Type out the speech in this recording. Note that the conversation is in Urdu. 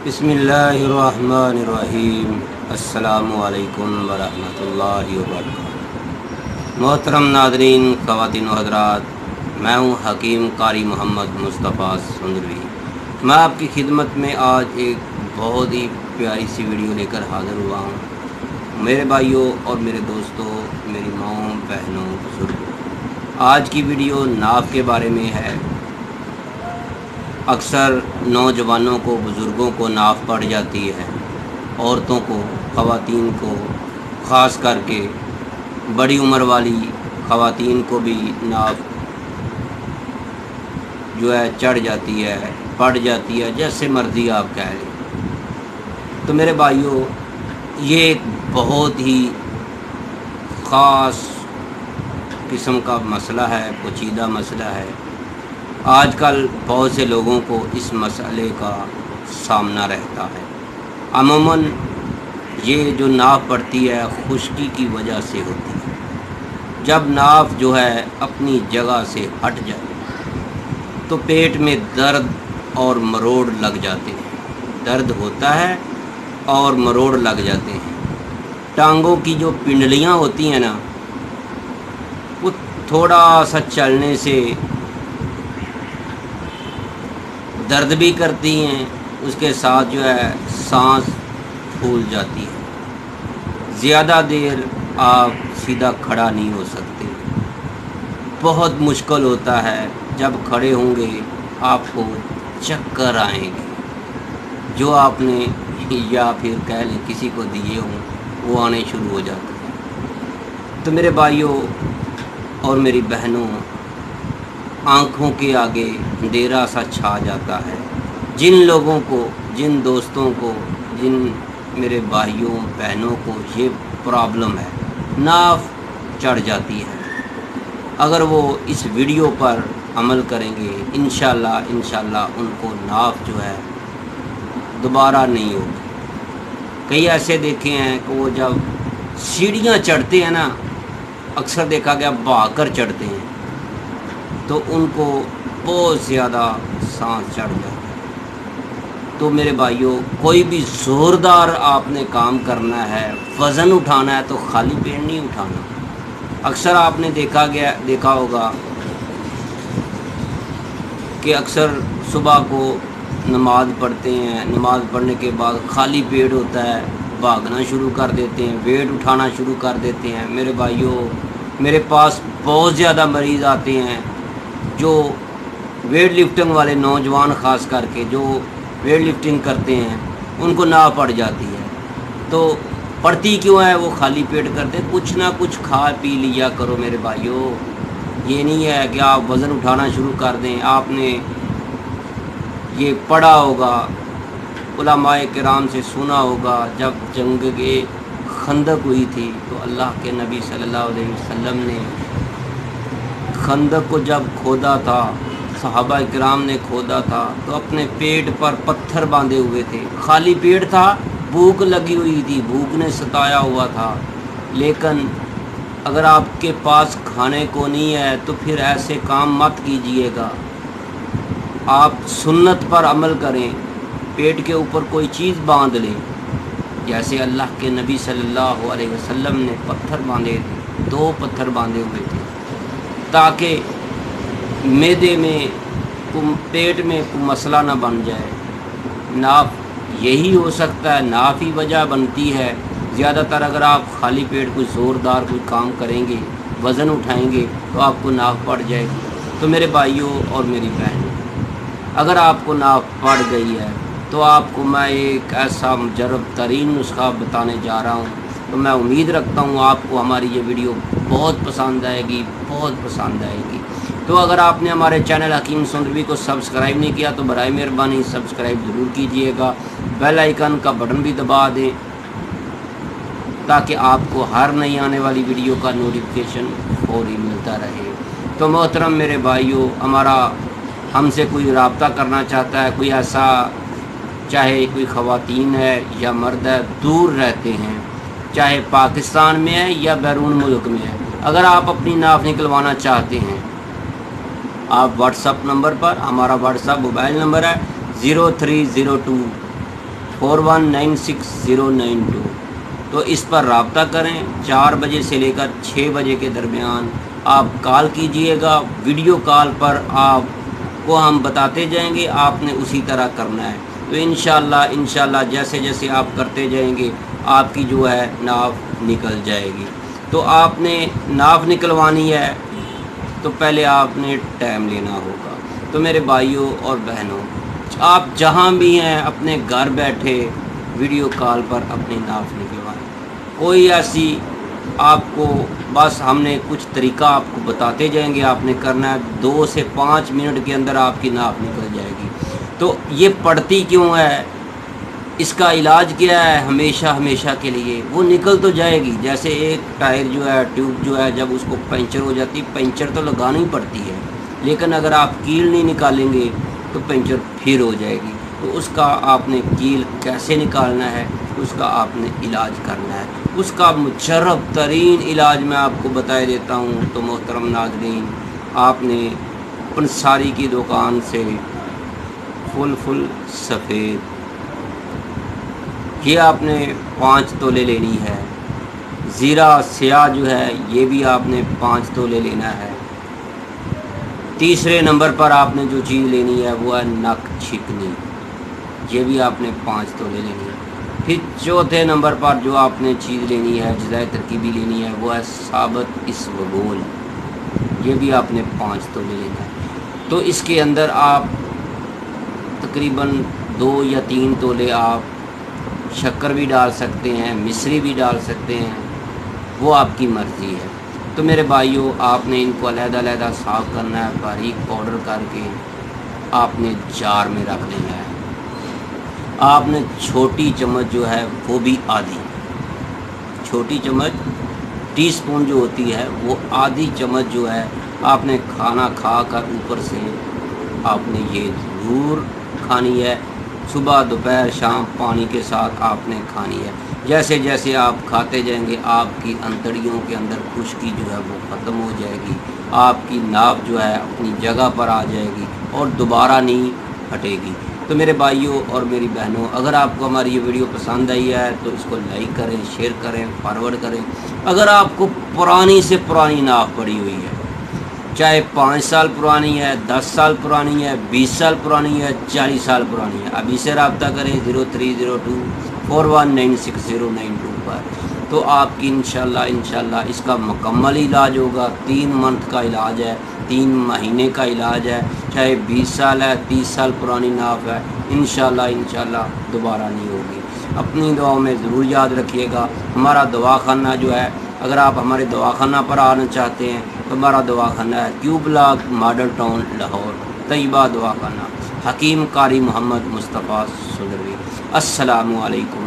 بسم اللہ الرحمن الرحیم۔ السلام علیکم ورحمۃ اللہ وبرکاتہ۔ محترم ناظرین، خواتین و حضرات، میں ہوں حکیم قاری محمد مصطفیٰ سندروی۔ میں آپ کی خدمت میں آج ایک بہت ہی پیاری سی ویڈیو لے کر حاضر ہوا ہوں۔ میرے بھائیوں اور میرے دوستوں، میری ماؤں، بہنوں، بزرگوں، آج کی ویڈیو ناف کے بارے میں ہے۔ اکثر نوجوانوں کو، بزرگوں کو ناف پڑ جاتی ہے، عورتوں کو، خواتین کو، خاص کر کے بڑی عمر والی خواتین کو بھی ناف جو ہے چڑھ جاتی ہے، پڑ جاتی ہے، جیسے مرضی آپ کہہ لیں۔ تو میرے بھائیوں، یہ ایک بہت ہی خاص قسم کا مسئلہ ہے، پیچیدہ مسئلہ ہے۔ آج کل بہت سے لوگوں کو اس مسئلے کا سامنا رہتا ہے۔ عموماً یہ جو ناف پڑتی ہے خشکی کی وجہ سے ہوتی ہے۔ جب ناف جو ہے اپنی جگہ سے ہٹ جائے تو پیٹ میں درد اور مروڑ لگ جاتے ہیں، درد ہوتا ہے اور مروڑ لگ جاتے ہیں۔ ٹانگوں کی جو پنڈلیاں ہوتی ہیں نا، وہ تھوڑا سا چلنے سے درد بھی کرتی ہیں، اس کے ساتھ جو ہے سانس پھول جاتی ہے۔ زیادہ دیر آپ سیدھا کھڑا نہیں ہو سکتے، بہت مشکل ہوتا ہے۔ جب کھڑے ہوں گے آپ کو چکر آئیں گے، جو آپ نے یا پھر کہہ لیں کسی کو دیے ہوں وہ آنے شروع ہو جاتے ہیں۔ تو میرے بھائیوں اور میری بہنوں، آنکھوں کے آگے اندھیرا سا چھا جاتا ہے۔ جن لوگوں کو، جن دوستوں کو، جن میرے بھائیوں بہنوں کو یہ پرابلم ہے، ناف چڑھ جاتی ہے، اگر وہ اس ویڈیو پر عمل کریں گے انشاءاللہ ان کو ناف جو ہے دوبارہ نہیں ہوگی۔ کئی ایسے دیکھے ہیں کہ وہ جب سیڑھیاں چڑھتے ہیں نا، اکثر دیکھا گیا بھاگ کر چڑھتے ہیں، تو ان کو بہت زیادہ سانس چڑھ جاتا ہے۔ تو میرے بھائیوں، کوئی بھی زوردار آپ نے کام کرنا ہے، وزن اٹھانا ہے، تو خالی پیٹ نہیں اٹھانا۔ اکثر آپ نے دیکھا ہوگا کہ اکثر صبح کو نماز پڑھتے ہیں، نماز پڑھنے کے بعد خالی پیٹ ہوتا ہے، بھاگنا شروع کر دیتے ہیں، ویٹ اٹھانا شروع کر دیتے ہیں۔ میرے بھائیوں، میرے پاس بہت زیادہ مریض آتے ہیں جو ویٹ لفٹنگ والے نوجوان، خاص کر کے جو ویٹ لفٹنگ کرتے ہیں، ان کو ناف پڑ جاتی ہے۔ تو پڑتی کیوں ہے؟ وہ خالی پیٹ کرتے ہیں۔ کچھ نہ کچھ کھا پی لیا کرو میرے بھائیوں۔ یہ نہیں ہے کہ آپ وزن اٹھانا شروع کر دیں۔ آپ نے یہ پڑھا ہوگا، علماء کرام سے سنا ہوگا، جب جنگ خندق ہوئی تھی تو اللہ کے نبی صلی اللہ علیہ وسلم نے خندق کو جب کھودا تھا، صحابہ کرام نے کھودا تھا، تو اپنے پیٹ پر پتھر باندھے ہوئے تھے، خالی پیٹ تھا، بھوک لگی ہوئی تھی، بھوک نے ستایا ہوا تھا۔ لیکن اگر آپ کے پاس کھانے کو نہیں ہے تو پھر ایسے کام مت کیجئے گا۔ آپ سنت پر عمل کریں، پیٹ کے اوپر کوئی چیز باندھ لیں، جیسے اللہ کے نبی صلی اللہ علیہ وسلم نے پتھر باندھے تھے، 2 پتھر باندھے ہوئے تھے، تاکہ معدے میں، پیٹ میں کوئی مسئلہ نہ بن جائے۔ ناف یہی ہو سکتا ہے، ناف ہی وجہ بنتی ہے۔ زیادہ تر اگر آپ خالی پیٹ کوئی زوردار کوئی کام کریں گے، وزن اٹھائیں گے، تو آپ کو ناف پڑ جائے گی۔ تو میرے بھائیوں اور میری بہنوں، اگر آپ کو ناف پڑ گئی ہے تو آپ کو میں ایک ایسا مجرب ترین نسخہ بتانے جا رہا ہوں۔ تو میں امید رکھتا ہوں آپ کو ہماری یہ ویڈیو بہت پسند آئے گی، بہت پسند آئے گی۔ تو اگر آپ نے ہمارے چینل حکیم سندروی کو سبسکرائب نہیں کیا تو برائے مہربانی سبسکرائب ضرور کیجئے گا، بیل آئیکن کا بٹن بھی دبا دیں تاکہ آپ کو ہر نئی آنے والی ویڈیو کا نوٹیفیکیشن فوری ملتا رہے۔ تو محترم میرے بھائیوں، ہم سے کوئی رابطہ کرنا چاہتا ہے، کوئی ایسا، چاہے کوئی خواتین ہے یا مرد ہے، دور رہتے ہیں، چاہے پاکستان میں ہے یا بیرون ملک میں ہے، اگر آپ اپنی ناف نکلوانا چاہتے ہیں، آپ واٹس اپ نمبر پر، ہمارا واٹس اپ موبائل نمبر ہے 0302 4196-092۔ تو اس پر رابطہ کریں۔ 4 بجے سے لے کر 6 بجے کے درمیان آپ کال کیجئے گا۔ ویڈیو کال پر آپ کو ہم بتاتے جائیں گے، آپ نے اسی طرح کرنا ہے۔ تو انشاءاللہ جیسے جیسے آپ کرتے جائیں گے آپ کی جو ہے ناف نکل جائے گی۔ تو آپ نے ناف نکلوانی ہے تو پہلے آپ نے ٹائم لینا ہوگا۔ تو میرے بھائیوں اور بہنوں، آپ جہاں بھی ہیں اپنے گھر بیٹھے ویڈیو کال پر اپنی ناف نکلوائیں۔ کوئی ایسی آپ کو بس ہم نے کچھ طریقہ آپ کو بتاتے جائیں گے، آپ نے کرنا ہے 2 سے 5 منٹ کے اندر آپ کی ناف نکل جائے گی۔ تو یہ پڑتی کیوں ہے، اس کا علاج کیا ہے؟ ہمیشہ کے لیے وہ نکل تو جائے گی۔ جیسے ایک ٹائر جو ہے، ٹیوب جو ہے، جب اس کو پنچر ہو جاتی، پنچر تو لگانی پڑتی ہے، لیکن اگر آپ کیل نہیں نکالیں گے تو پنچر پھر ہو جائے گی۔ تو اس کا آپ نے کیل کیسے نکالنا ہے، اس کا آپ نے علاج کرنا ہے۔ اس کا مجرب ترین علاج میں آپ کو بتا دیتا ہوں۔ تو محترم ناظرین، آپ نے پنساری کی دکان سے فل سفید یہ آپ نے 5 تولے لینی ہے۔ زیرہ سیاہ جو ہے یہ بھی آپ نے 5 تولے لینا ہے۔ تیسرے نمبر پر آپ نے جو چیز لینی ہے وہ ہے نک چھکنی، یہ بھی آپ نے 5 تولے لینی ہے۔ پھر چوتھے نمبر پر جو آپ نے چیز لینی ہے، اجزائے ترکیبی لینی ہے، وہ ہے ثابت اسوغول، یہ بھی آپ نے 5 تولے لینا ہے۔ تو اس کے اندر آپ تقریباً 2 یا 3 تولے آپ شکر بھی ڈال سکتے ہیں، مصری بھی ڈال سکتے ہیں، وہ آپ کی مرضی ہے۔ تو میرے بھائیوں، آپ نے ان کو علیحدہ صاف کرنا ہے، باریک پاؤڈر کر کے آپ نے جار میں رکھ لینا ہے۔ آپ نے چھوٹی چمچ جو ہے وہ بھی آدھی، چھوٹی چمچ ٹی سپون جو ہوتی ہے وہ آدھی چمچ جو ہے آپ نے کھانا کھا کر اوپر سے آپ نے یہ ضرور کھانی ہے۔ صبح دوپہر شام پانی کے ساتھ آپ نے کھانی ہے۔ جیسے جیسے آپ کھاتے جائیں گے آپ کی انتڑیوں کے اندر خشکی جو ہے وہ ختم ہو جائے گی، آپ کی ناف جو ہے اپنی جگہ پر آ جائے گی اور دوبارہ نہیں ہٹے گی۔ تو میرے بھائیوں اور میری بہنوں، اگر آپ کو ہماری یہ ویڈیو پسند آئی ہے تو اس کو لائک کریں، شیئر کریں، فارورڈ کریں۔ اگر آپ کو پرانی سے پرانی ناف پڑی ہوئی ہے، چاہے 5 سال پرانی ہے، 10 سال پرانی ہے، 20 سال پرانی ہے، 40 سال پرانی ہے، ابھی سے رابطہ کریں 03024196-092 پر۔ تو آپ کی انشاءاللہ اس کا مکمل علاج ہوگا۔ 3 منتھ کا علاج ہے، 3 مہینے کا علاج ہے، چاہے 20 سال ہے، 30 سال پرانی ناف ہے، انشاءاللہ دوبارہ نہیں ہوگی۔ اپنی دعاؤں میں ضرور یاد رکھیے گا۔ ہمارا دواخانہ جو ہے، اگر آپ ہمارے دواخانہ پر آنا چاہتے ہیں تو ہمارا دواخانہ ہے کیو بلاک، ماڈل ٹاؤن، لاہور، طیبہ دواخانہ، حکیم قاری محمد مصطفیٰ سلروی۔ السلام علیکم۔